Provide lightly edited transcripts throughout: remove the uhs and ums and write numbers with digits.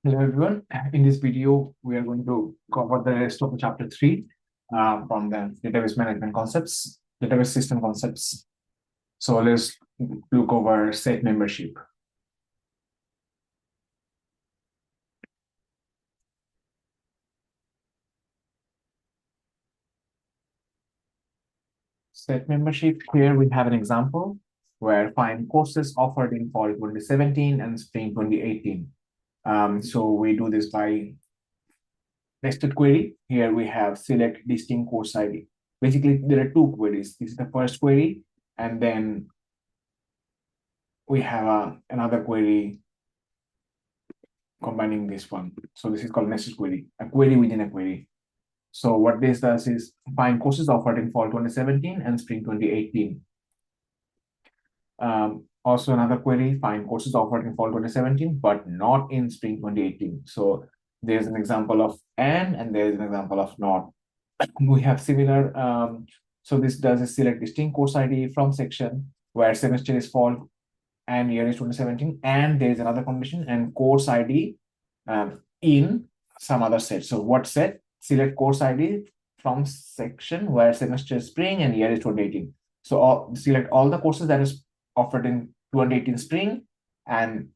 Hello everyone. In this video, we are going to cover the rest of chapter 3 from the database management concepts, database system concepts. So let's look over set membership. Set membership, here we have an example where find courses offered in fall 2017 and spring 2018. So we do this by nested query. Here we have select distinct course ID. Basically, there are two queries. This is the first query, and then we have another query combining this one. So this is called nested query, a query within a query. So what this does is find courses offered in fall 2017 and spring 2018. Also another query, find courses offered in fall 2017, but not in spring 2018. So there's an example of and there's an example of not. We have similar, so this does is select distinct course ID from section where semester is fall and year is 2017, and there is another condition and course ID in some other set. So what set? Select course ID from section where semester is spring and year is 2018. So select all the courses that is offered in 2018 spring and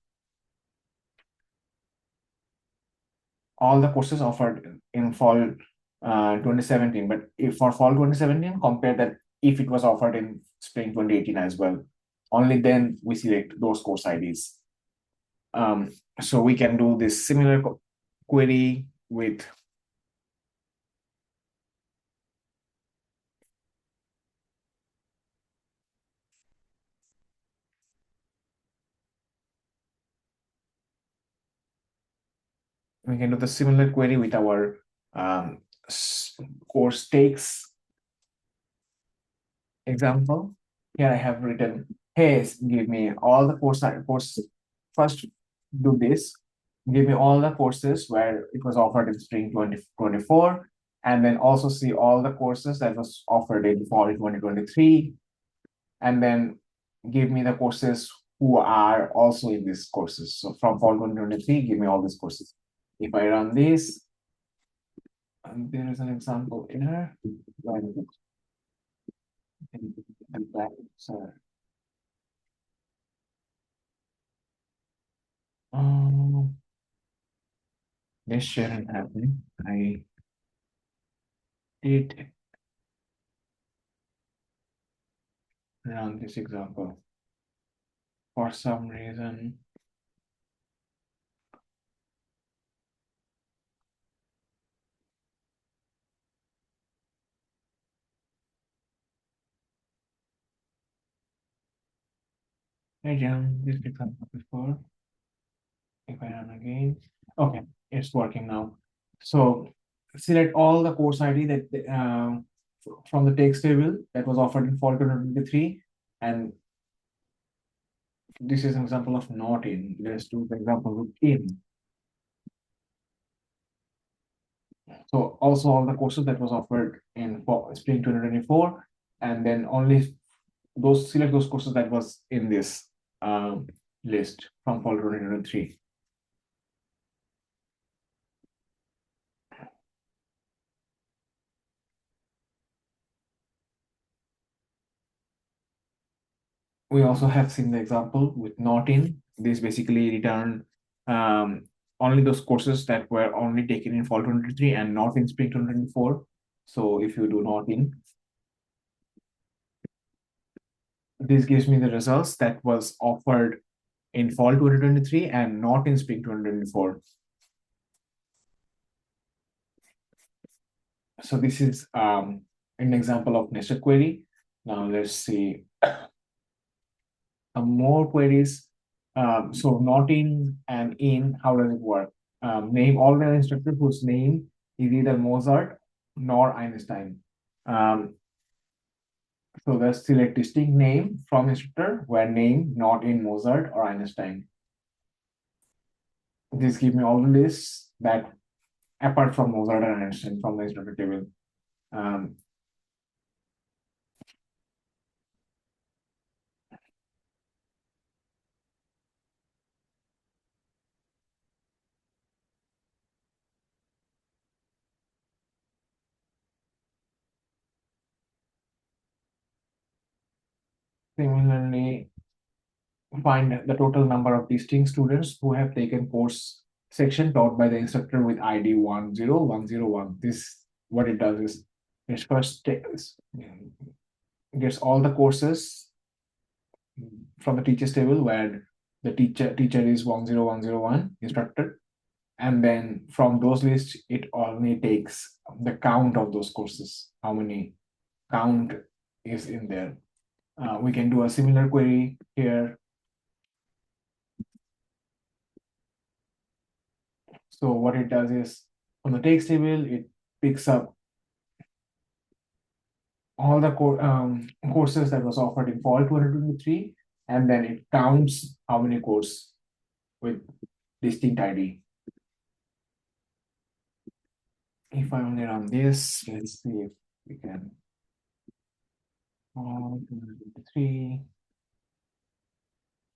all the courses offered in fall 2017. But if for fall 2017, compare that if it was offered in spring 2018 as well. Only then we select those course IDs. So we can do this similar query with we can do the similar query with our um, course takes example. Here I have written, hey, give me all the courses. First, do this. Give me all the courses where it was offered in spring 2024, and then also see all the courses that was offered in fall 2023, and then give me the courses who are also in these courses. So from fall 2023, give me all these courses. If I run this, and there is an example error. So, um, this shouldn't happen. I did run this example. For some reason, I ran this example before. If I run again, okay, it's working now. So select all the course ID that from the text table that was offered in fall 2023, and this is an example of not in. Let's do the example with in. So also all the courses that was offered in spring 2024, and then only those select those courses that was in this list from fall 2023. We also have seen the example with not in. This basically return um, only those courses that were only taken in fall 2023 and not in spring 2024. So if you do not in, this gives me the results that was offered in fall 2023 and not in spring 2024. So this is an example of nested query. Now let's see more queries. So not in and in, how does it work? Name all the instructors whose name is either Mozart nor Einstein. So let's select distinct name from instructor where name not in Mozart or Einstein. This gives me all the lists that apart from Mozart and Einstein from the instructor table. Um, Similarly, find the total number of distinct students who have taken course section taught by the instructor with ID 10101. This, what it does is it first takes, gets all the courses from the teachers table where the teacher is 10101 instructor, and then from those lists it only takes the count of those courses, how many count is in there. We can do a similar query here. So what it does is from the text table, it picks up all the courses that was offered in fall 2023, and then it counts how many courses with distinct ID. If I only run this, let's see if we can. Fall 2023.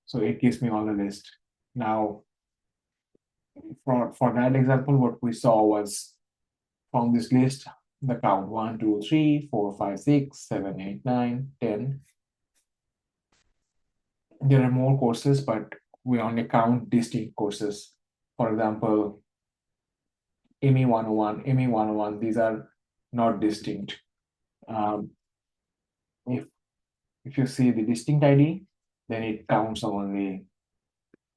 So it gives me all the list. Now, for that example, what we saw was from this list, the count 1, 2, 3, 4, 5, 6, 7, 8, 9, 10. There are more courses, but we only count distinct courses. For example, ME 101, ME 101, these are not distinct. Um, if, if you see the distinct ID, then it counts only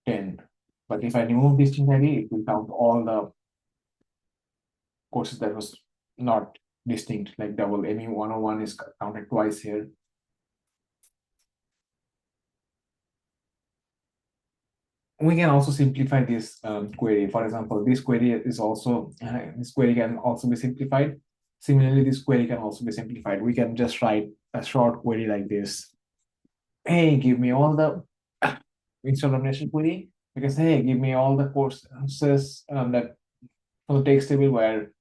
10. But if I remove distinct ID, it will count all the courses that was not distinct, like double ME 101 is counted twice here. We can also simplify this query. For example, this query is also this query can also be simplified. Similarly, this query can also be simplified. We can just write a short query like this. Hey, give me all the instead of nested query, because hey, give me all the courses that from the text table where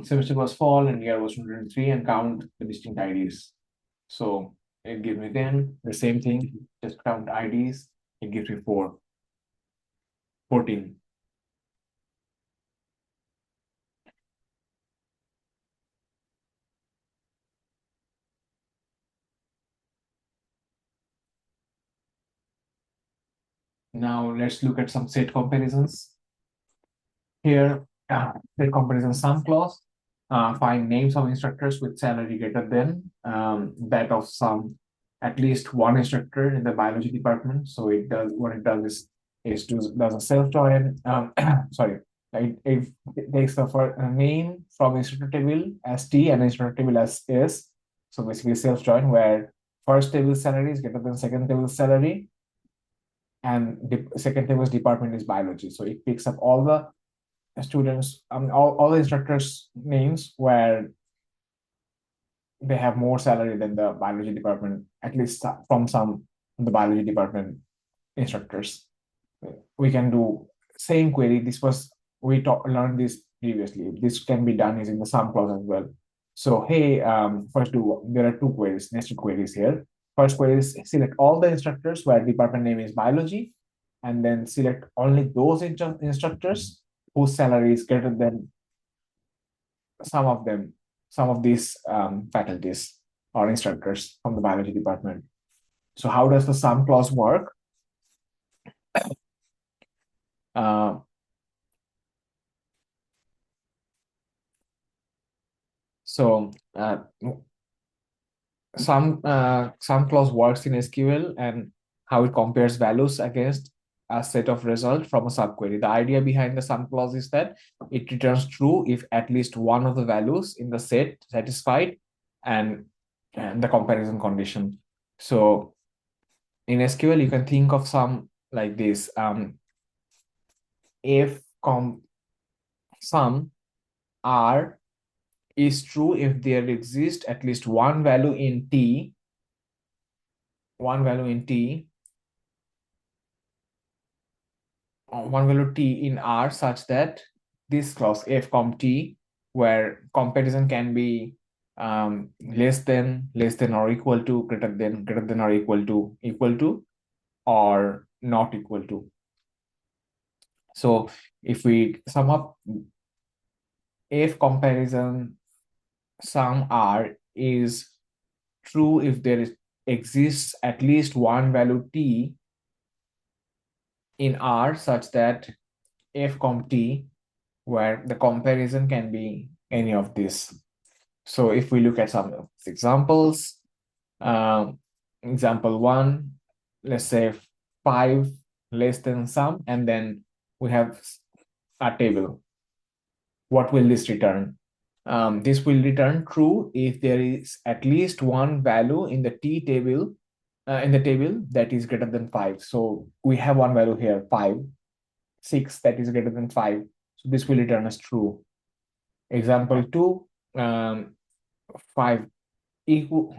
semester was fall and year was 2023, and count the distinct IDs. So it gives me then the same thing, just count IDs. It gives me 14. Now let's look at some set comparisons. Here, set comparison sum clause. Find names of instructors with salary greater than that of some at least one instructor in the biology department. So it does what it does is does a self join. Sorry, it takes the name from instructor table as T and instructor table as S. So basically self join where first table salary is greater than second table salary, and the second table's department is biology. So it picks up all the students, all the instructors' names where they have more salary than the biology department, at least from some of the biology department instructors. We can do same query. This was we learned this previously. This can be done using the sum clause as well. So hey, there are two queries, nested queries here. First query is select all the instructors where department name is biology, and then select only those instructors whose salary is greater than some of them, some of these faculties or instructors from the biology department. So how does the sum clause work? Uh, so some clause works in SQL and how it compares values against a set of result from a subquery. The idea behind the sum clause is that it returns true if at least one of the values in the set satisfied and the comparison condition. So in SQL, you can think of some like this. If sum R is true if there exists at least one value in T, one value in R such that this clause F comp T, where comparison can be less than or equal to, greater than or equal to, or not equal to. So if we sum up, if comparison sum R is true if there is exists at least one value t in R such that f comp t, where the comparison can be any of this. So if we look at some examples, um, example one, let's say 5 less than sum, and then we have a table. What will this return? This will return true if there is at least one value in the t table, in the table that is greater than 5. So we have one value here, 5, 6 that is greater than 5. So this will return as true. Example 2, 5 equal.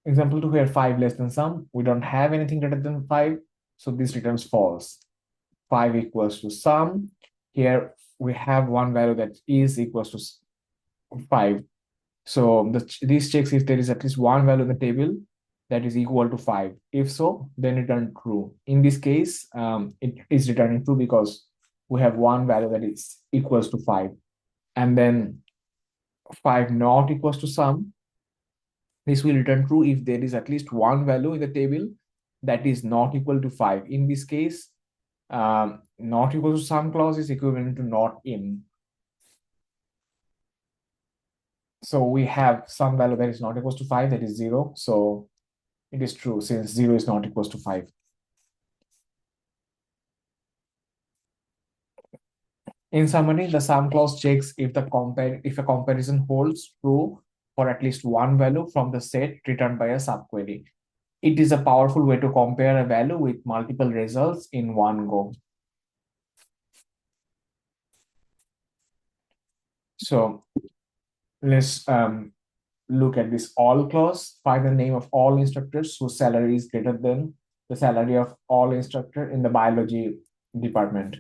Example 2 here, 5 less than sum. We don't have anything greater than 5. So this returns false. 5 equals to sum. Here we have one value that is equals to 5. So this checks if there is at least one value in the table that is equal to 5. If so, then return true. In this case, it is returning true because we have one value that is equals to 5. And then 5 not equals to sum. This will return true if there is at least one value in the table that is not equal to 5. In this case, not equal to sum clause is equivalent to not in. So we have some value that is not equal to 5, that is 0. So it is true since 0 is not equal to 5. In summary, the sum clause checks if if a comparison holds true for at least one value from the set returned by a subquery. It is a powerful way to compare a value with multiple results in one go. So let's look at this all clause. Find the name of all instructors whose salary is greater than the salary of all instructor in the biology department.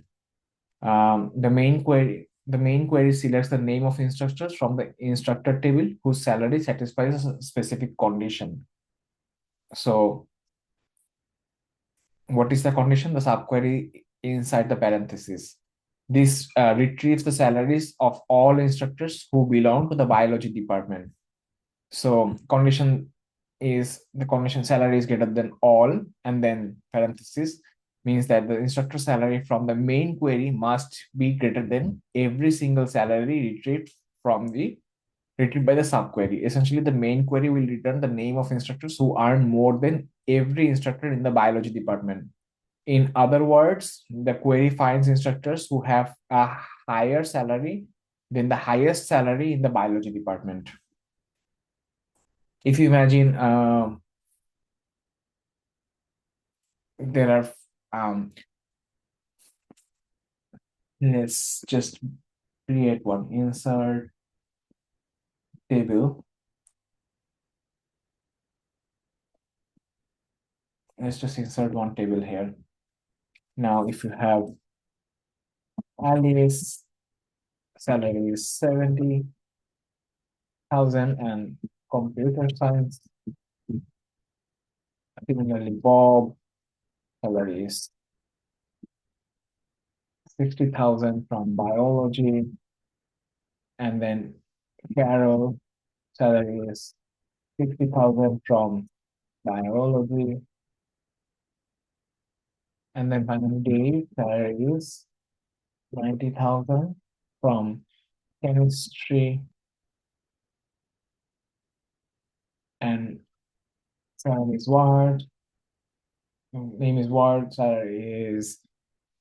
The main query selects the name of instructors from the instructor table whose salary satisfies a specific condition. So what is the condition? The subquery inside the parenthesis. This retrieves the salaries of all instructors who belong to the biology department. So condition is the condition salary is greater than all, and then parenthesis means that the instructor salary from the main query must be greater than every single salary retrieved by the subquery. Essentially, the main query will return the name of instructors who earn more than every instructor in the biology department. In other words, the query finds instructors who have a higher salary than the highest salary in the biology department. If you imagine there are let's just create one insert table. Let's just insert one table here. Now, if you have Alice, salary is 70,000, and computer science, similarly, Bob, salary is 60,000 from biology, and then Carol, salary is 60,000 from biology, and then finally Dave, salary is 90,000 from chemistry, and salary is Ward, name is Ward, salary is,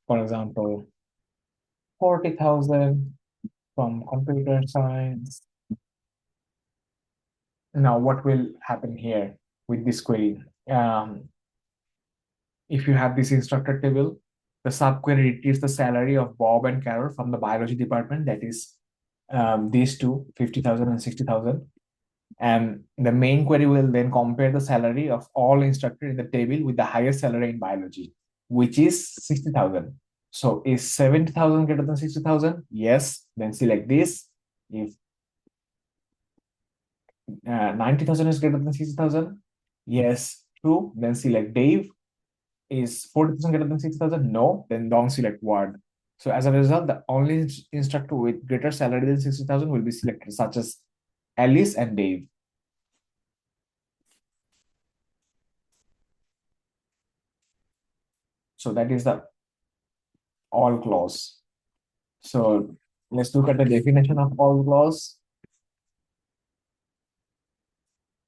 for example, 40,000 from computer science. Now, what will happen here with this query? If you have this instructor table, the subquery retrieves the salary of Bob and Carol from the biology department, that is these two, 50,000 and 60,000. And the main query will then compare the salary of all instructors in the table with the highest salary in biology, which is 60,000. So is 70,000 greater than 60,000? Yes. Then select this. If 90,000 is greater than 60,000? Yes, true. Then select Dave. Is 40,000 greater than 60,000? No. Then don't select Ward. So as a result, the only instructor with greater salary than 60,000 will be selected, such as Alice and Dave. So that is the all clause. So let's look at the definition of all clause.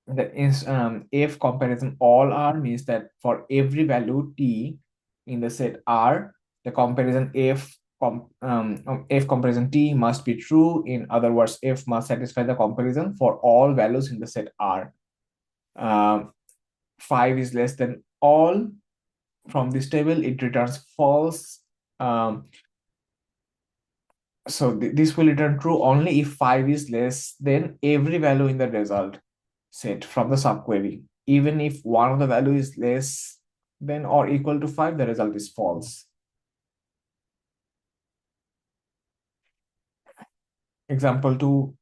That is, if comparison all R means that for every value T in the set R, the comparison F comparison T must be true. In other words, F must satisfy the comparison for all values in the set R. 5 is less than all. From this table, it returns false. So this will return true only if 5 is less than every value in the result set from the subquery. Even if one of the value is less than or equal to 5, the result is false. Example 2,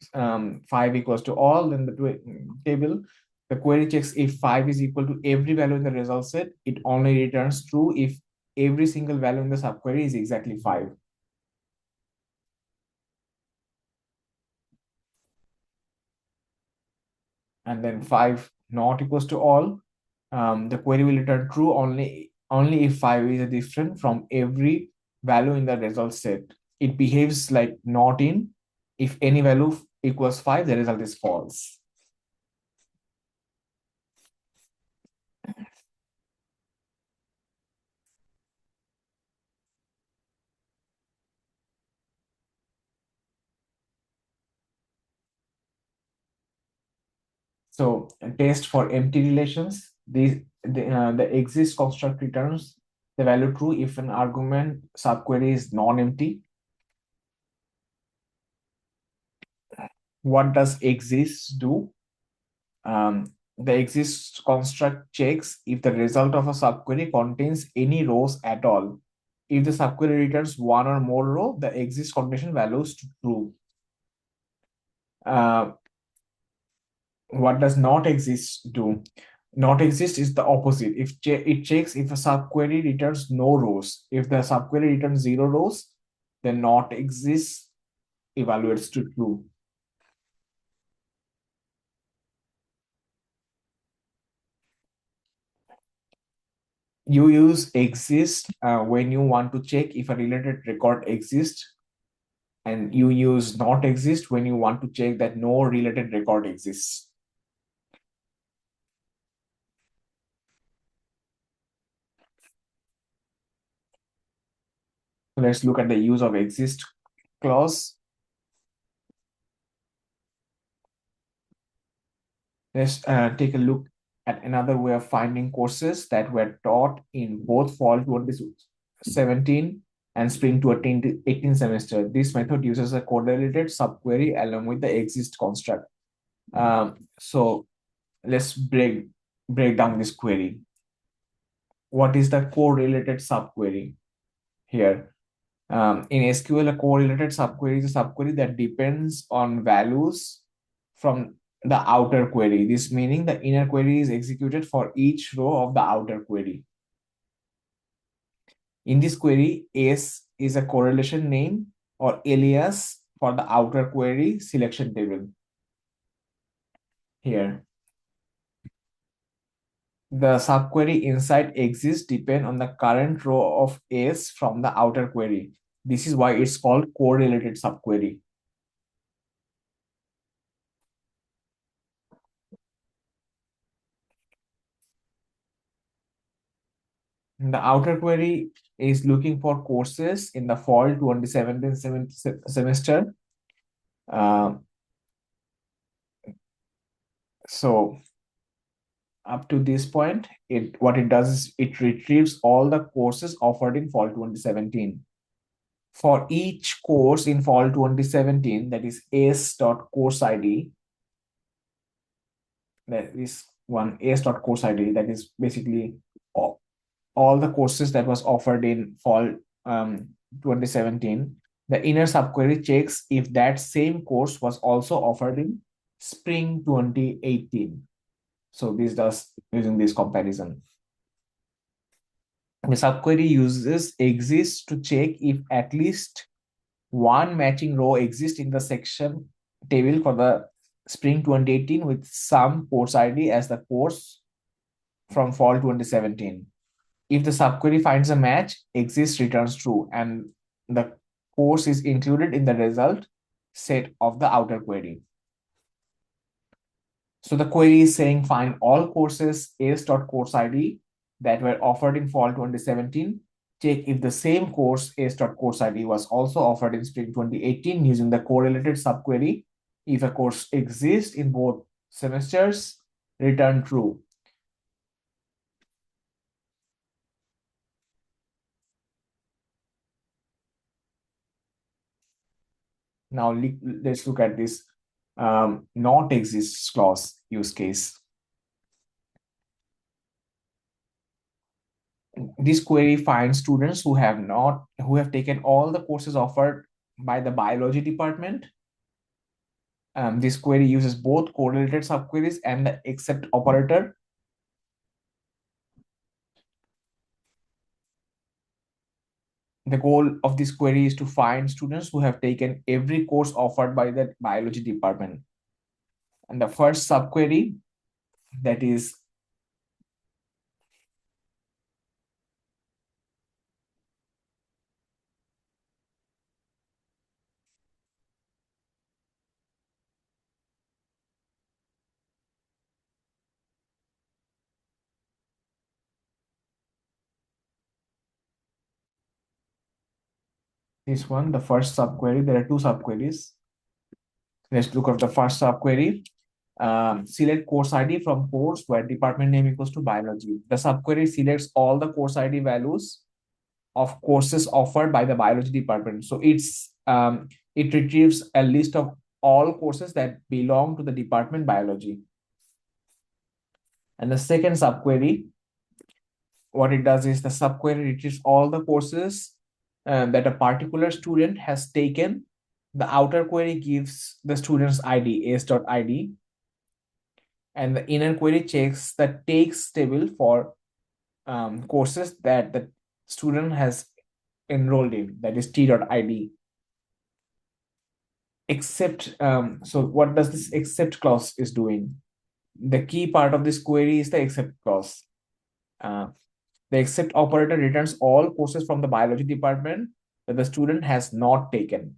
5 equals to all, then the table, the query checks if 5 is equal to every value in the result set. It only returns true if every single value in the subquery is exactly 5. And then 5 not equals to all, the query will return true only if 5 is different from every value in the result set. It behaves like not in. If any value equals 5, the result is false. So test for empty relations. The exist construct returns the value true if an argument subquery is non-empty. What does exist do? The exist construct checks if the result of a subquery contains any rows at all. If the subquery returns one or more row, the exist condition values to true. Uh, what does not exist do? Not exist is the opposite. If it checks if a subquery returns no rows. If the subquery returns 0 rows, then not exist evaluates to true. You use exist when you want to check if a related record exists, and you use not exist when you want to check that no related record exists. So let's look at the use of exist clause. Let's take a look at another way of finding courses that were taught in both fall 2017 and spring 2018 semester. This method uses a correlated subquery along with the exist construct. So let's break down this query. What is the correlated subquery here? In SQL, a correlated subquery is a subquery that depends on values from the outer query. This meaning the inner query is executed for each row of the outer query. In this query, S is a correlation name or alias for the outer query selection table. Here, the subquery inside exists depend on the current row of S from the outer query. This is why it's called correlated subquery. The outer query is looking for courses in the fall 2017 semester. Uh, so up to this point, what it does is it retrieves all the courses offered in fall 2017. For each course in fall 2017, that is s.course ID, that is one s.course ID, that is basically all the courses that was offered in fall 2017, the inner subquery checks if that same course was also offered in spring 2018. So this does using this comparison. The subquery uses exists to check if at least one matching row exists in the section table for the spring 2018 with some course ID as the course from fall 2017. If the subquery finds a match, exists returns true, and the course is included in the result set of the outer query. So the query is saying find all courses s.course ID that were offered in fall 2017. Check if the same course s.course ID was also offered in spring 2018 using the correlated subquery. If a course exists in both semesters, return true. Now let's look at this not exists clause use case. This query finds students who have taken all the courses offered by the biology department. This query uses both correlated subqueries and the except operator. The goal of this query is to find students who have taken every course offered by the biology department. And the first subquery, that is this one, the first subquery. There are two subqueries. Let's look at the first subquery. Select course ID from course where department name equals to biology. The subquery selects all the course ID values of courses offered by the biology department. So it retrieves a list of all courses that belong to the department biology. And the second subquery, what it does is the subquery retrieves all the courses that a particular student has taken. The outer query gives the student's ID, s.id, and the inner query checks the takes table for courses that the student has enrolled in, that is t.id. Except, so what does this except clause is doing? The key part of this query is the except clause. The except operator returns all courses from the biology department that the student has not taken.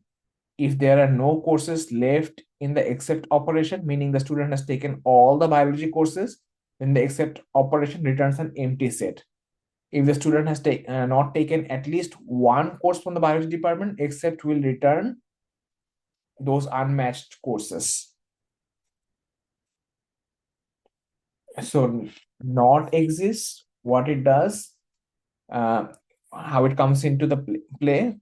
If there are no courses left in the except operation, meaning the student has taken all the biology courses, then the except operation returns an empty set. If the student has not taken at least one course from the biology department, except will return those unmatched courses. So not exists, what it does, how it comes into the play.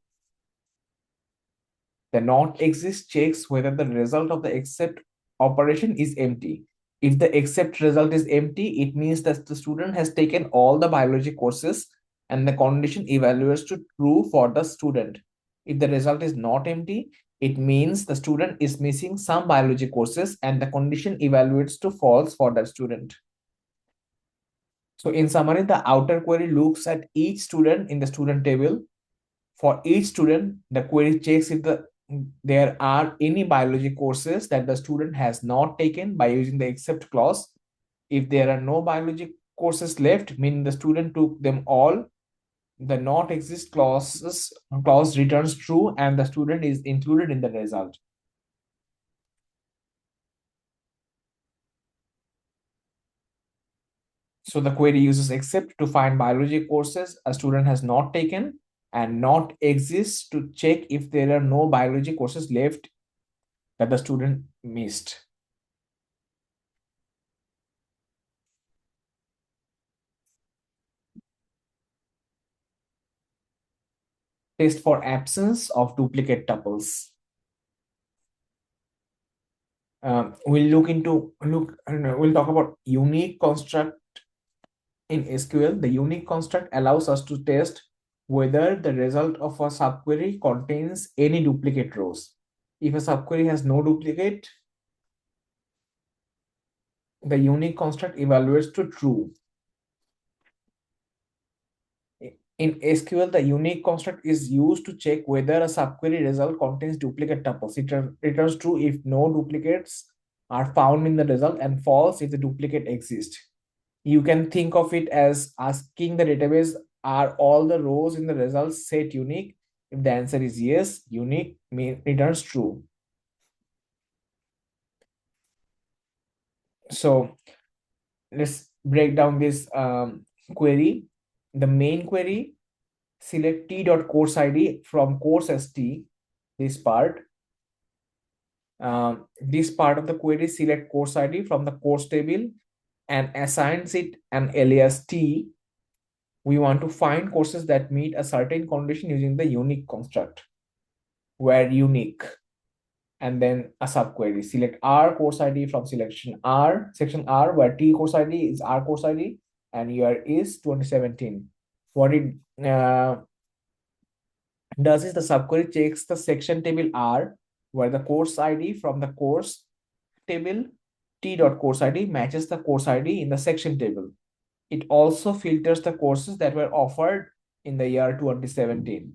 The not exist checks whether the result of the except operation is empty. If the except result is empty, it means that the student has taken all the biology courses and the condition evaluates to true for the student. If the result is not empty, it means the student is missing some biology courses and the condition evaluates to false for that student. So in summary, the outer query looks at each student in the student table. For each student, the query checks if there are any biology courses that the student has not taken by using the except clause. If there are no biology courses left, meaning the student took them all, the not exist clause returns true and the student is included in the result. So the query uses except to find biology courses a student has not taken and not exists to check if there are no biology courses left that the student missed. Test for absence of duplicate tuples. We'll talk about unique construct in SQL. The unique construct allows us to test whether the result of a subquery contains any duplicate rows. If a subquery has no duplicate, the unique construct evaluates to true. In SQL, the unique construct is used to check whether a subquery result contains duplicate tuples. It returns true if no duplicates are found in the result and false if the duplicate exists. You can think of it as asking the database, are all the rows in the results set unique? If the answer is yes, unique returns true. So let's break down this query. The main query, select t.course id from course st, this part. This part of the query select course id from the course table and assigns it an alias t. We want to find courses that meet a certain condition using the unique construct, where unique, and then a subquery. Select R course ID from section R, where T course ID is R course ID, and year is 2017. What it does is the subquery checks the section table R, where the course ID from the course table T.course ID matches the course ID in the section table. It also filters the courses that were offered in the year 2017.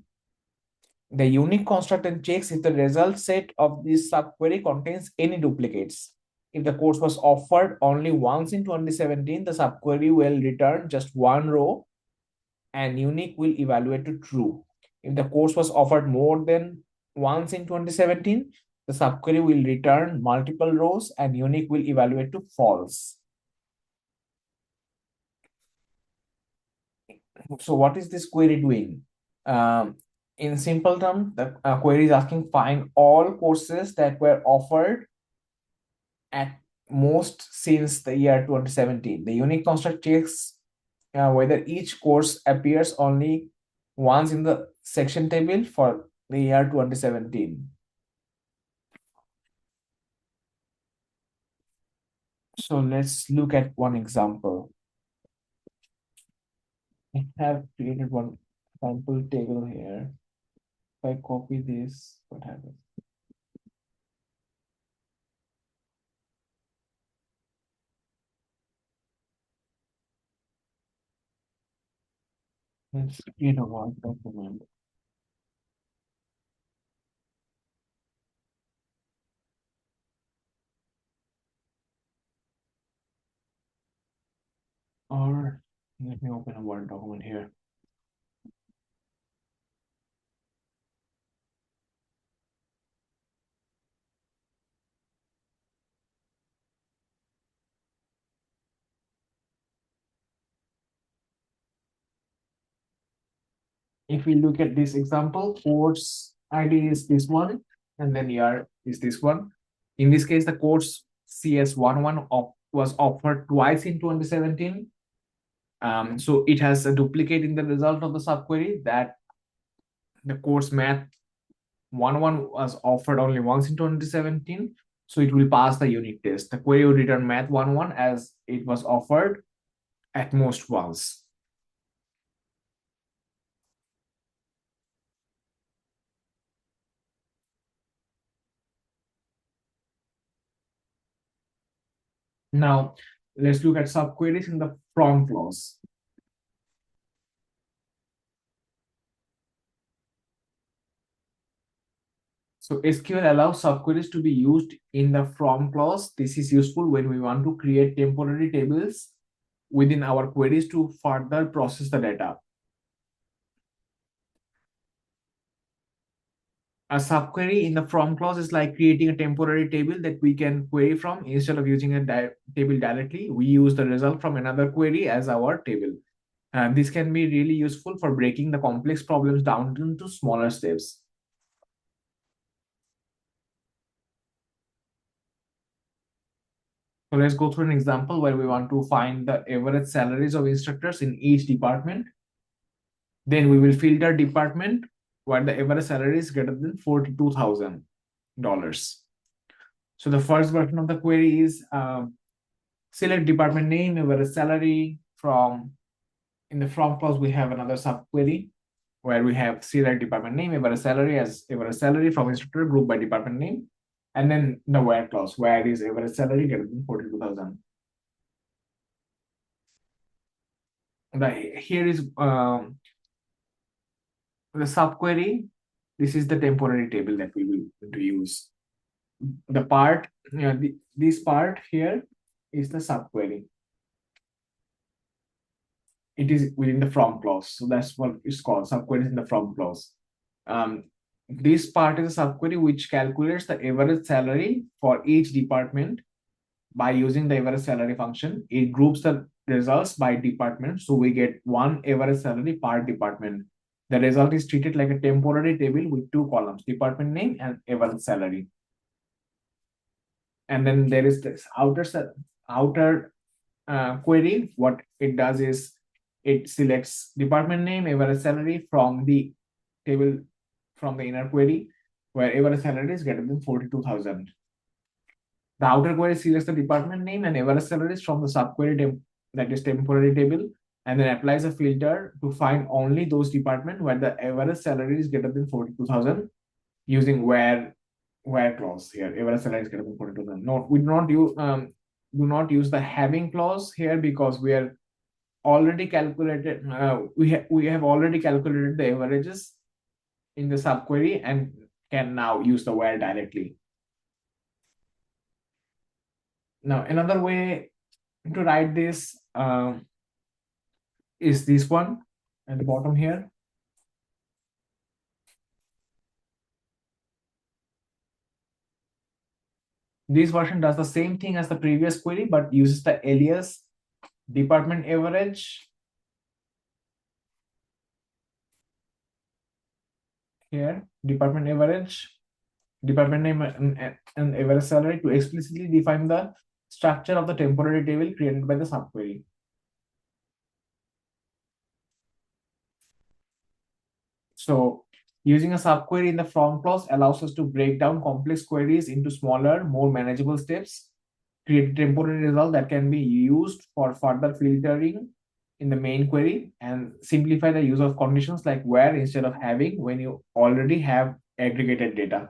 The unique construct then checks if the result set of this subquery contains any duplicates. If the course was offered only once in 2017, the subquery will return just one row and unique will evaluate to true. If the course was offered more than once in 2017, the subquery will return multiple rows and unique will evaluate to false. So what is this query doing? In simple terms, the query is asking find all courses that were offered at most since the year 2017. The unique construct checks whether each course appears only once in the section table for the year 2017. So let's look at one example. I have created one sample table here. If I copy this, what happens? Let's create a Word document. Or let me open a Word document here. If we look at this example, course ID is this one, and then year is this one. In this case, the course CS11 was offered twice in 2017. So it has a duplicate in the result of the subquery that the course math 11 was offered only once in 2017. So it will pass the unit test. The query will return math 11 as it was offered at most once. Now, let's look at subqueries in the from clause. So SQL allows subqueries to be used in the from clause. This is useful when we want to create temporary tables within our queries to further process the data. A subquery in the from clause is like creating a temporary table that we can query from. Instead of using a table directly, we use the result from another query as our table. This can be really useful for breaking the complex problems down into smaller steps. So let's go through an example where we want to find the average salaries of instructors in each department. Then we will filter department where the average salary is greater than $42,000. So the first version of the query is select department name, average salary from, in the from clause, we have another subquery where we have select department name, average salary as average salary from instructor group by department name, and then the where clause, where is average salary greater than 42,000. Here is the subquery. This is the temporary table that we will to use. The part, this part here is the subquery. it is within the from clause. So that's what it's called, subqueries in the from clause. Um, this part is a subquery which calculates the average salary for each department by using the average salary function. It groups the results by department. So we get one average salary per department. The result is treated like a temporary table with two columns, department name and average salary. And then there is this outer query. What it does is it selects department name, average salary from the table, from the inner query, where average salary is greater than 42,000. The outer query selects the department name and average salaries from the subquery that is temporary table, and then applies a filter to find only those departments where the average salary is greater than 42,000, using where clause here. Average salary is greater than 42,000. No, we do not use the having clause here, because we are already calculated. We have already calculated the averages in the subquery and can now use the where directly. Now, another way to write this is this one at the bottom here. This version does the same thing as the previous query, but uses the alias department average here, department average, department name, and average salary to explicitly define the structure of the temporary table created by the subquery. So using a subquery in the from clause allows us to break down complex queries into smaller, more manageable steps, create a temporary result that can be used for further filtering in the main query, and simplify the use of conditions like where instead of having when you already have aggregated data.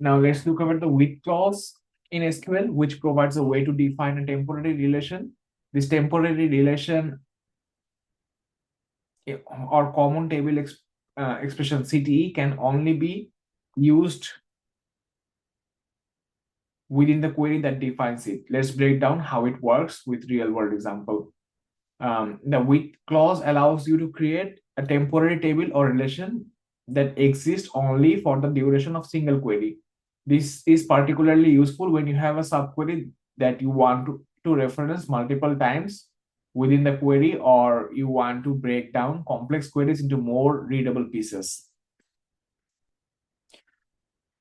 Now let's look over the with clause in SQL, which provides a way to define a temporary relation. This temporary relation or common table expression CTE can only be used within the query that defines it. Let's break down how it works with real world example. The with clause allows you to create a temporary table or relation that exists only for the duration of single query. This is particularly useful when you have a subquery that you want to reference multiple times within the query, or you want to break down complex queries into more readable pieces.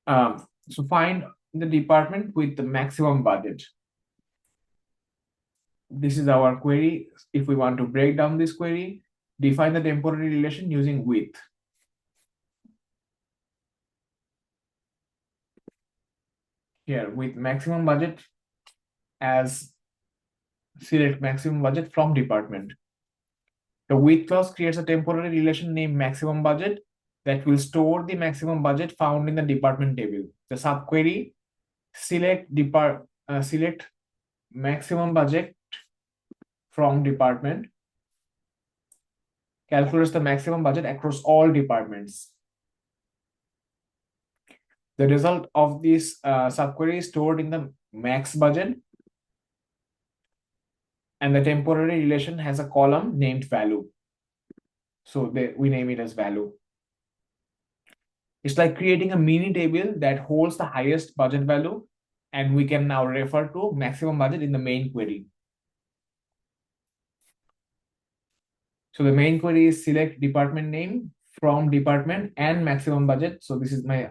So find the department with the maximum budget. This is our query. If we want to break down this query, define the temporary relation using with. Here, with maximum budget as select maximum budget from department. The with clause creates a temporary relation named maximum budget that will store the maximum budget found in the department table. The subquery select maximum budget from department calculates the maximum budget across all departments. The result of this subquery is stored in the max budget, and the temporary relation has a column named value. So we name it as value. It's like creating a mini table that holds the highest budget value, and we can now refer to maximum budget in the main query. So the main query is select department name from department and maximum budget. So this is my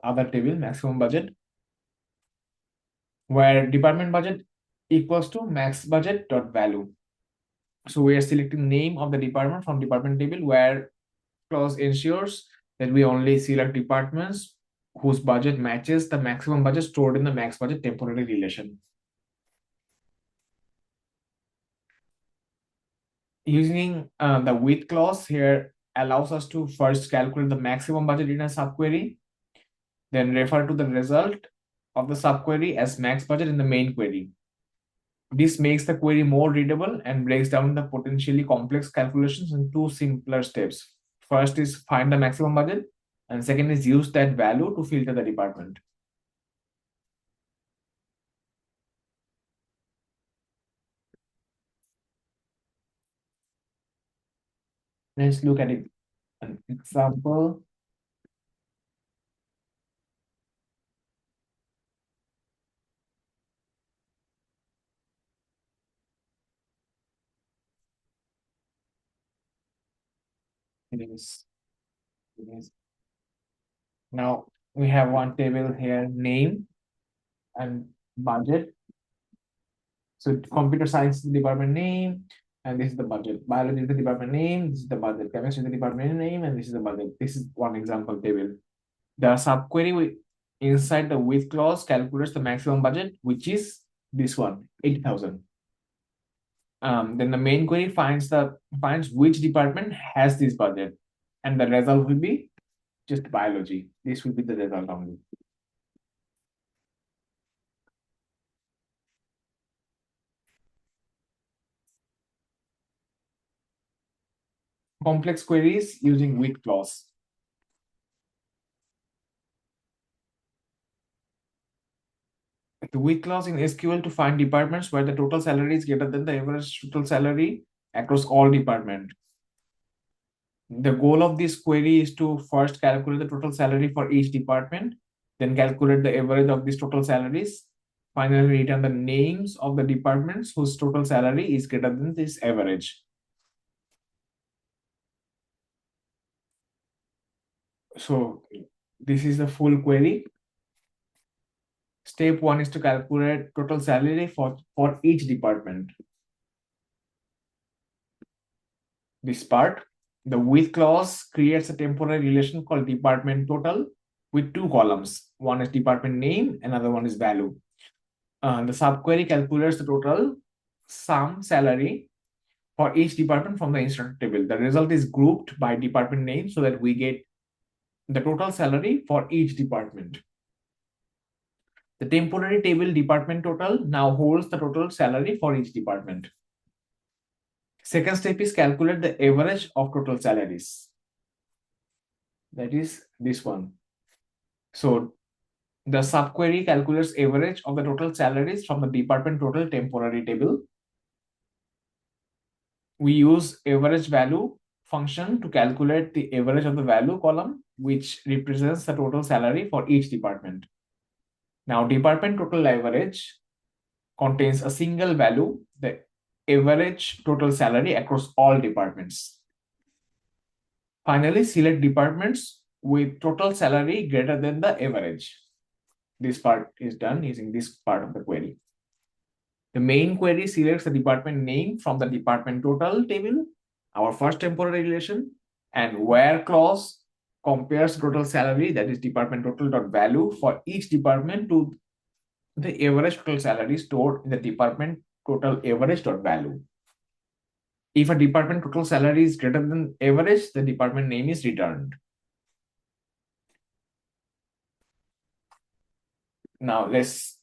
other table, maximum budget, where department budget equals to max budget dot value. So we are selecting name of the department from department table, where clause ensures that we only select departments whose budget matches the maximum budget stored in the max budget temporary relation. Using the with clause here allows us to first calculate the maximum budget in a subquery, then refer to the result of the subquery as max budget in the main query. This makes the query more readable and breaks down the potentially complex calculations in two simpler steps. First is find the maximum budget, and second is use that value to filter the department. Let's look at it. An example is now we have one table here, name and budget. So computer science is the department name, and this is the budget. Biology is the department name, this is the budget. Chemistry is the department name, and this is the budget. This is one example table. The subquery inside the with clause calculates the maximum budget, which is this one, 80,000. Then the main query finds which department has this budget, and the result will be just biology. This will be the result only. Complex queries using with clause. The with clause in SQL to find departments where the total salary is greater than the average total salary across all departments. The goal of this query is to first calculate the total salary for each department, then calculate the average of these total salaries, finally return the names of the departments whose total salary is greater than this average. So this is the full query. Step one is to calculate total salary for each department. This part, the with clause creates a temporary relation called department total with two columns. One is department name, another one is value. The subquery calculates the total sum salary for each department from the instructor table. The result is grouped by department name so that we get the total salary for each department. The temporary table department total now holds the total salary for each department. Second step is calculate the average of total salaries. That is this one. So the subquery calculates average of the total salaries from the department total temporary table. We use average value function to calculate the average of the value column, which represents the total salary for each department. Now, department total average contains a single value, the average total salary across all departments. Finally, select departments with total salary greater than the average. This part is done using this part of the query. The main query selects the department name from the department total table, our first temporary relation, and where clause compares total salary, that is department total dot value for each department to the average total salary stored in the department total average dot value. If a department total salary is greater than average, the department name is returned. Now let's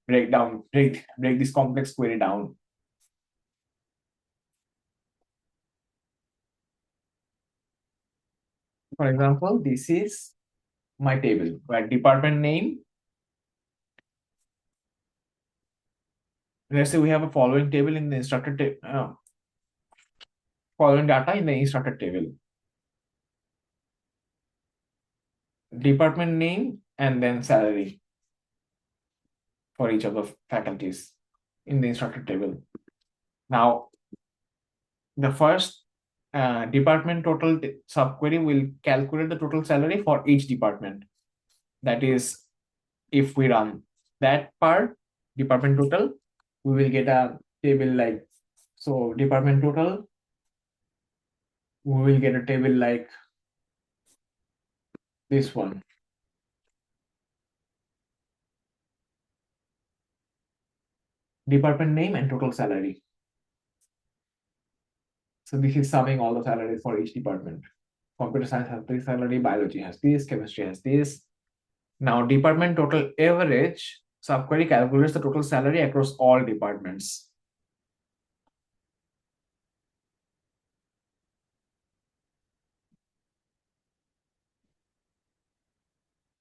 break this complex query down. For example, this is my table where department name. Let's say we have a following table in the instructor table, following data in the instructor table. Department name and then salary for each of the faculties in the instructor table. Now, the first department total subquery will calculate the total salary for each department. That is, if we run that part, department total, we will get a table like, so department total, we will get a table like this one. Department name and total salary. So this is summing all the salaries for each department. Computer science has this salary, biology has this, chemistry has this. Now, department total average subquery calculates the total salary across all departments.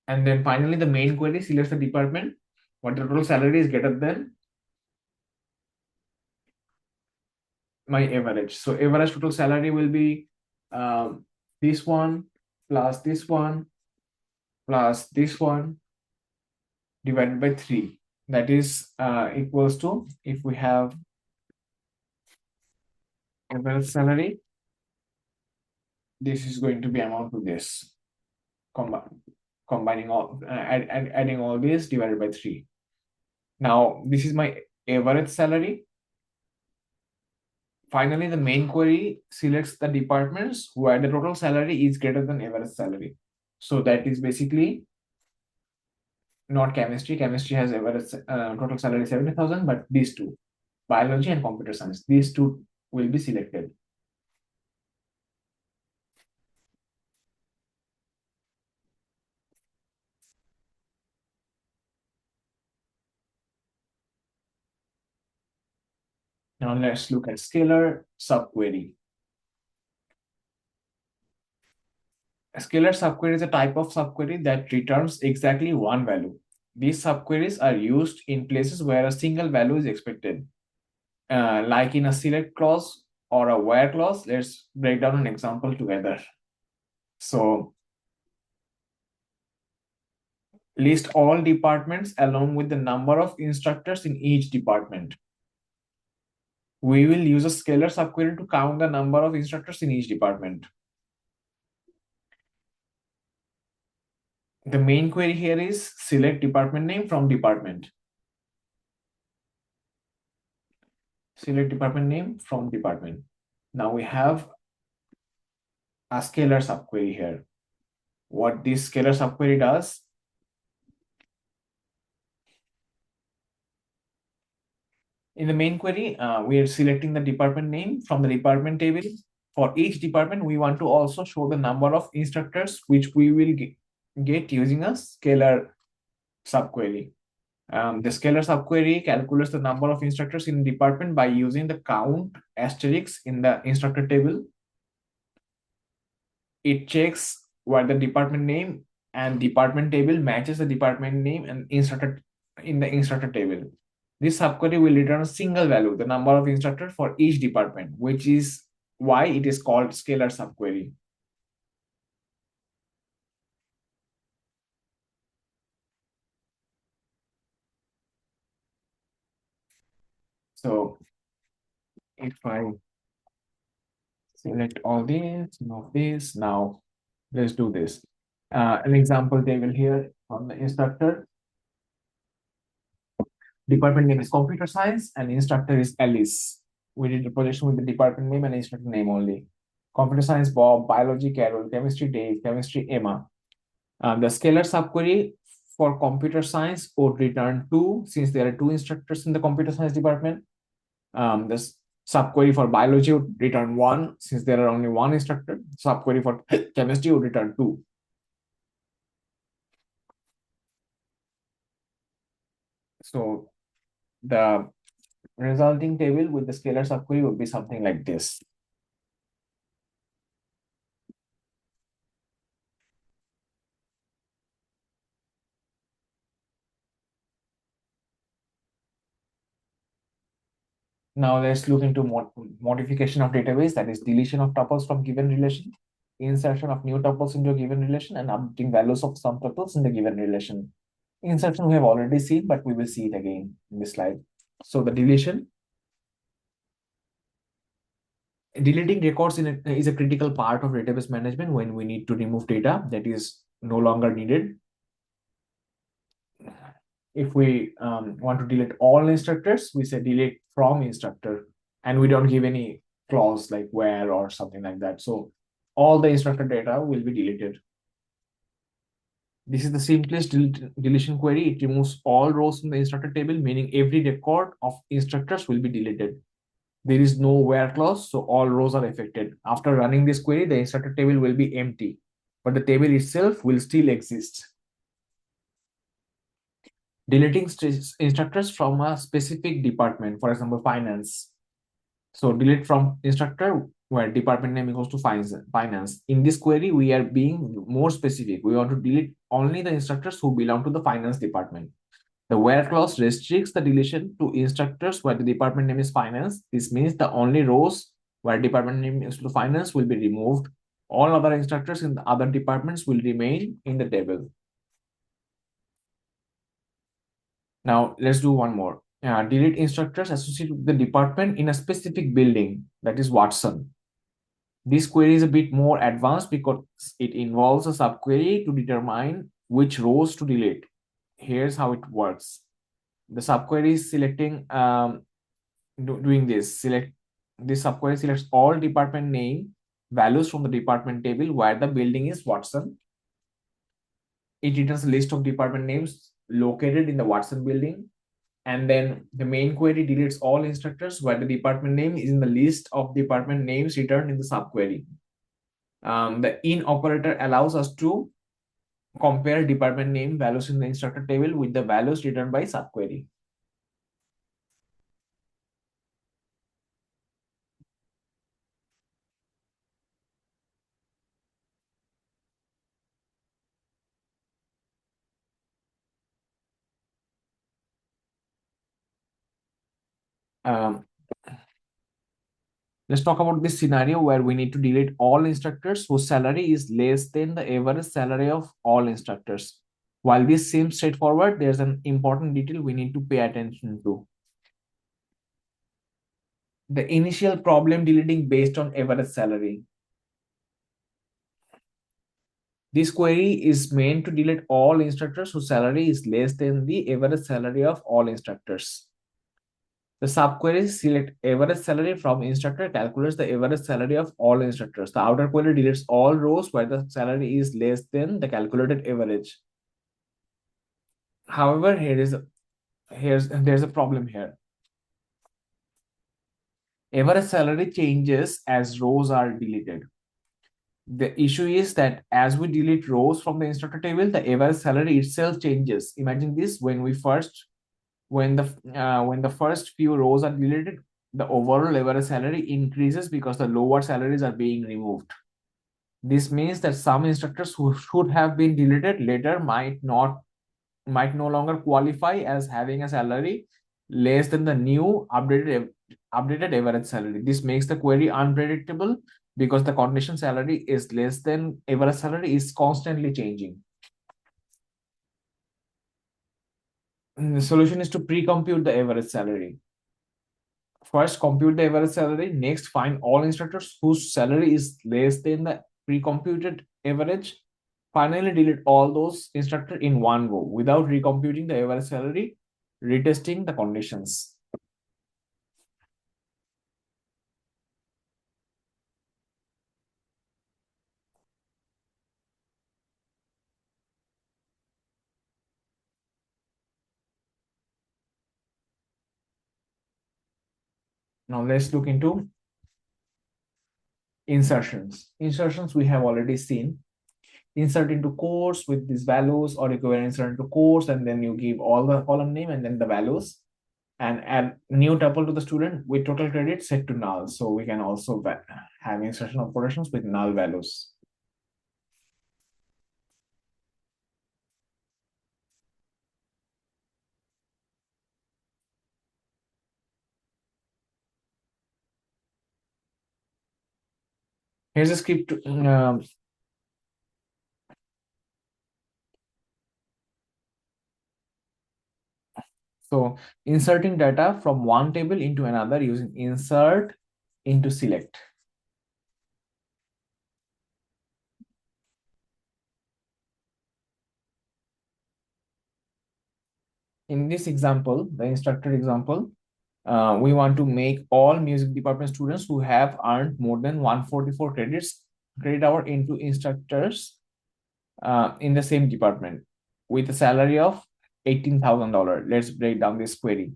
And then finally, the main query selects the department what the total salary is greater than my average. So average total salary will be um, this one plus this one plus this one divided by 3. That is equals to, if we have average salary, this is going to be amount to this. Combining all, adding all this divided by 3. Now, this is my average salary. Finally, the main query selects the departments where the total salary is greater than average salary. So that is basically not chemistry. Chemistry has average total salary 70,000, but these two, biology and computer science, these two will be selected. Now let's look at scalar subquery. A scalar subquery is a type of subquery that returns exactly one value. These subqueries are used in places where a single value is expected, like in a select clause or a where clause. Let's break down an example together. So, list all departments along with the number of instructors in each department. We will use a scalar subquery to count the number of instructors in each department. The main query here is select department name from department. Select department name from department. Now we have a scalar subquery here. What this scalar subquery does, in the main query, we are selecting the department name from the department table. For each department, we want to also show the number of instructors which we will get using a scalar subquery. The scalar subquery calculates the number of instructors in department by using the count asterisk in the instructor table. It checks where the department name and department table matches the department name and instructor in the instructor table. This subquery will return a single value, the number of instructors for each department, which is why it is called scalar subquery. So if I select all these, of this, now let's do this. An example table here on the instructor. Department name is computer science and instructor is Alice. We did the projection with the department name and instructor name only. Computer science Bob, biology Carol, chemistry Dave, chemistry Emma. The scalar subquery for computer science would return 2 since there are 2 instructors in the computer science department. The subquery for biology would return 1 since there are only 1 instructor. Subquery for chemistry would return 2. So the resulting table with the scalar subquery would be something like this. Now let's look into modification of database, that is deletion of tuples from given relation, insertion of new tuples into a given relation, and updating values of some tuples in the given relation. Insertion we have already seen, but we will see it again in this slide. So the deletion. Deleting records is a critical part of database management when we need to remove data that is no longer needed. If we want to delete all instructors, we say delete from instructor, and we don't give any clause like where or something like that. So all the instructor data will be deleted. This is the simplest deletion query. It removes all rows in the instructor table, meaning every record of instructors will be deleted. There is no where clause, so all rows are affected. After running this query, the instructor table will be empty, but the table itself will still exist. Deleting instructors from a specific department, for example, finance. So delete from instructor where department name equals to finance. In this query, we are being more specific. We want to delete only the instructors who belong to the finance department. The where clause restricts the deletion to instructors where the department name is finance. This means the only rows where department name is to finance will be removed, All other instructors in the other departments will remain in the table. Now let's do one more. Delete instructors associated with the department in a specific building, that is Watson. This query is a bit more advanced because it involves a subquery to determine which rows to delete. Here's how it works. The subquery is selecting doing this. Select this subquery selects all department name values from the department table where the building is Watson. It returns a list of department names located in the Watson building. And then the main query deletes all instructors where the department name is in the list of department names returned in the subquery. The in operator allows us to compare department name values in the instructor table with the values returned by subquery. Um, let's talk about this scenario where we need to delete all instructors whose salary is less than the average salary of all instructors. While this seems straightforward, there's an important detail we need to pay attention to. The initial problem deleting based on average salary. This query is meant to delete all instructors whose salary is less than the average salary of all instructors. The subquery select average salary from instructor calculates the average salary of all instructors. The outer query deletes all rows where the salary is less than the calculated average. However, there's a problem here. Average salary changes as rows are deleted. The issue is that as we delete rows from the instructor table, the average salary itself changes. Imagine this: when the first few rows are deleted, the overall average salary increases because the lower salaries are being removed. This means that some instructors who should have been deleted later might no longer qualify as having a salary less than the new updated average salary. This makes the query unpredictable because the condition salary is less than average salary is constantly changing. The solution is to pre-compute the average salary. First, compute the average salary. Next, find all instructors whose salary is less than the pre-computed average. Finally, delete all those instructors in one go without recomputing the average salary, retesting the conditions. Now let's look into insertions. Insertions we have already seen. Insert into course with these values, or you can insert into course and then you give all the column name and then the values, and add new tuple to the student with total credit set to null. So we can also have insertion operations with null values. Here's a script. So inserting data from one table into another using insert into select. In this example, the instructor example, we want to make all music department students who have earned more than 144 credit hour into instructors in the same department with a salary of $18,000. Let's break down this query.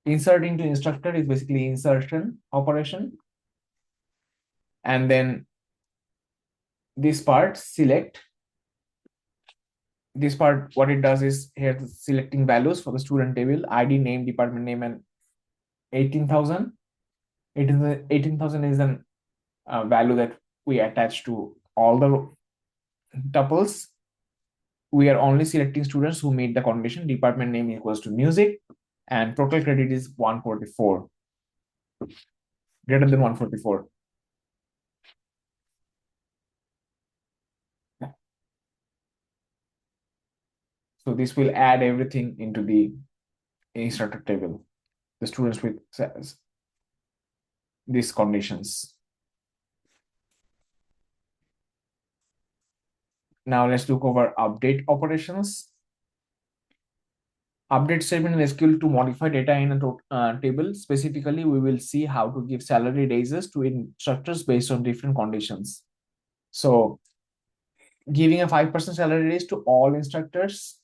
Insert into instructor is basically insertion operation. And then this part, select. This part, what it does is here selecting values for the student table, ID, name, department name, and 18,000. 18,000 is an value that we attach to all the tuples. We are only selecting students who meet the condition department name equals to music and total credit is 144, greater than 144. So this will add everything into the instructor table, the students with these conditions. Now let's look over update operations. Update statement in SQL to modify data in a table. Specifically, we will see how to give salary raises to instructors based on different conditions. So giving a 5% salary raise to all instructors,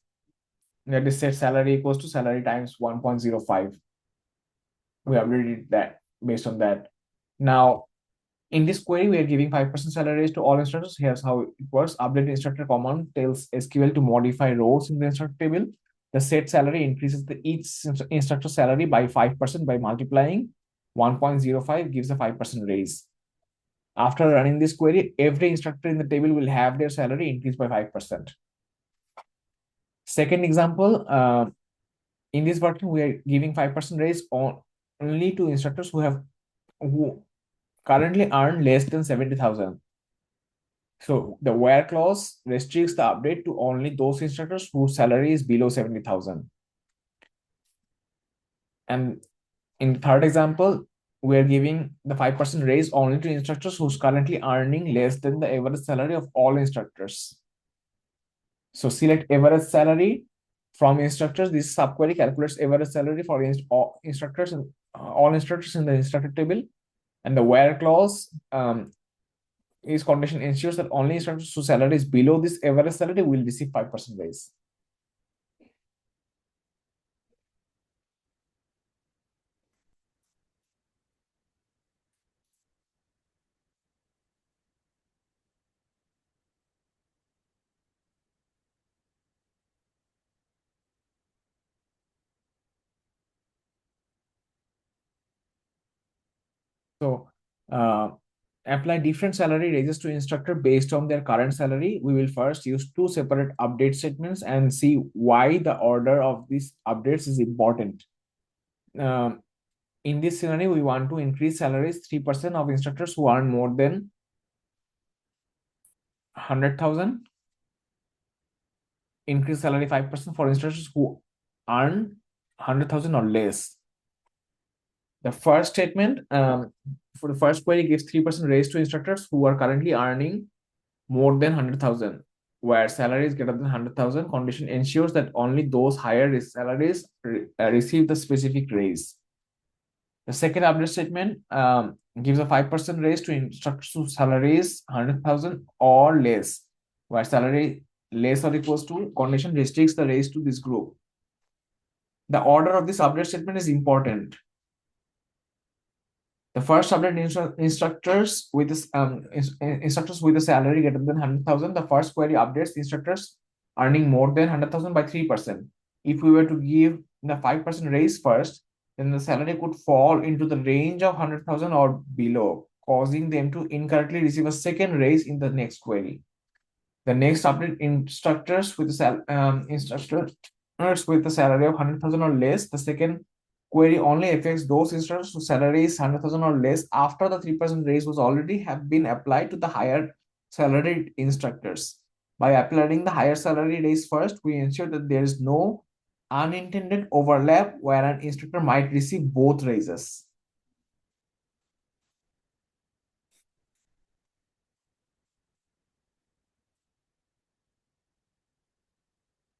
that is set salary equals to salary times 1.05. We updated that based on that. Now, in this query, we are giving 5% salary raise to all instructors. Here's how it works. Update instructor command tells SQL to modify rows in the instructor table. The set salary increases each instructor salary by 5% by multiplying 1.05 gives a 5% raise. After running this query, every instructor in the table will have their salary increased by 5%. Second example, in this working, we are giving 5% raise only to instructors who currently earn less than 70,000. So the where clause restricts the update to only those instructors whose salary is below 70,000. And in the third example, we are giving the 5% raise only to instructors who's currently earning less than the average salary of all instructors. So select average salary from instructors. This subquery calculates average salary for all instructors in the instructor table. And the where clause is condition ensures that only instructors whose salary is below this average salary will receive 5% raise. So apply different salary raises to instructor based on their current salary. We will first use two separate update statements and see why the order of these updates is important. In this scenario, we want to increase salaries 3% of instructors who earn more than 100,000. Increase salary 5% for instructors who earn 100,000 or less. The first statement for the first query gives 3% raise to instructors who are currently earning more than 100,000, where salary is greater than 100,000. Condition ensures that only those higher salaries receive the specific raise. The second update statement gives a 5% raise to instructors whose salary is 100,000 or less, where salary less or equals to condition restricts the raise to this group. The order of this update statement is important. The first update instructors with a salary greater than 100,000. The first query updates instructors earning more than 100,000 by 3%. If we were to give the 5% raise first, then the salary could fall into the range of 100,000 or below, causing them to incorrectly receive a second raise in the next query. The next update instructors with a salary of 100,000 or less. The second query only affects those instructors whose salary is 100,000 or less after the 3% raise was already have been applied to the higher salaried instructors. By applying the higher salary raise first, we ensure that there is no unintended overlap where an instructor might receive both raises.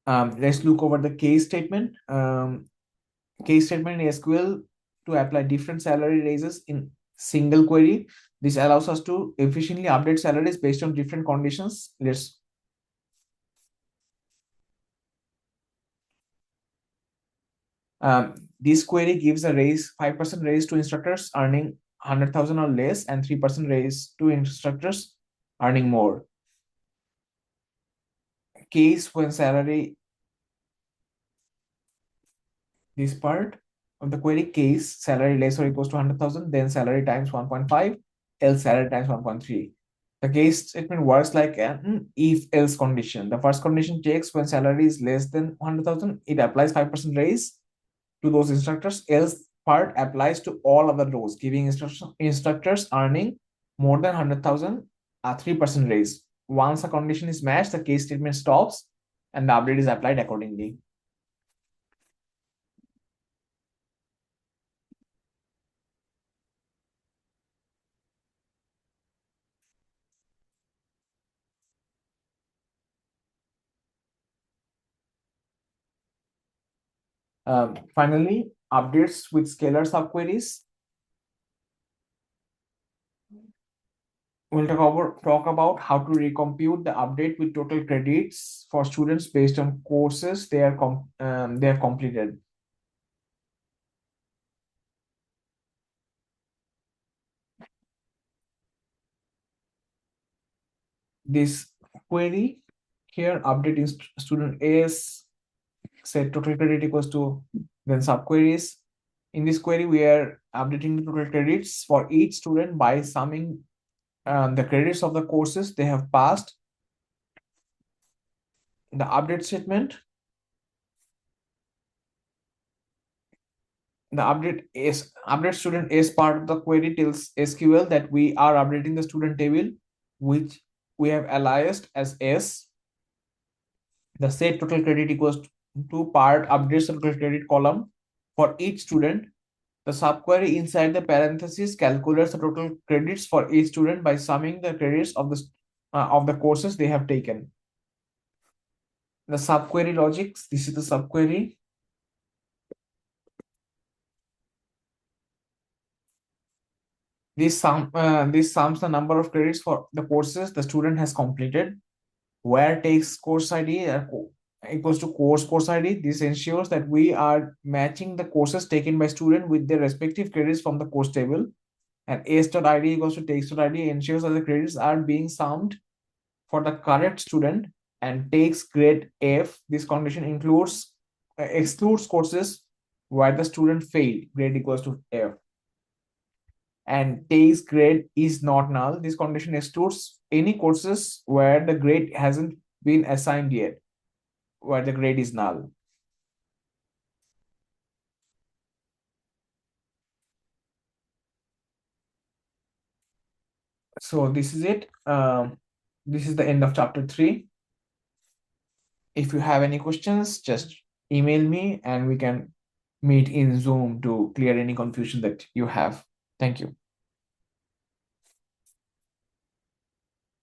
Let's look over the case statement. Case statement in SQL to apply different salary raises in single query. This allows us to efficiently update salaries based on different conditions. This query gives a raise 5% raise to instructors earning 100,000 or less and 3% raise to instructors earning more. Case when salary, this part of the query case salary less or equals to 100,000, then salary times 1.5, else salary times 1.3. The case statement works like an if-else condition. The first condition checks when salary is less than 100,000, it applies 5% raise to those instructors. Else part applies to all other rows, giving instructors earning more than 100,000 a 3% raise. Once a condition is matched, the case statement stops and the update is applied accordingly. Finally, updates with scalar subqueries. We'll talk about how to recompute the update with total credits for students based on courses they have completed. This query here, update in student A's, say total credit equals to, then subqueries. In this query, we are updating the total credits for each student by summing the credits of the courses they have passed. The update student is part of the query tells SQL that we are updating the student table, which we have aliased as S. The set total credit equals to part updates total credit column for each student. The subquery inside the parentheses calculates the total credits for each student by summing the credits of the courses they have taken. The subquery logics. This is the subquery. This sums the number of credits for the courses the student has completed. Where takes course ID equals to course ID. This ensures that we are matching the courses taken by student with their respective credits from the course table. And s.id equals to takes.id ensures that the credits are being summed for the correct student and takes grade F. This condition excludes courses where the student failed, grade equals to F. And takes grade is not null. This condition excludes any courses where the grade hasn't been assigned yet, where the grade is null. So this is it. This is the end of chapter 3. If you have any questions, just email me and we can meet in Zoom to clear any confusion that you have. Thank you.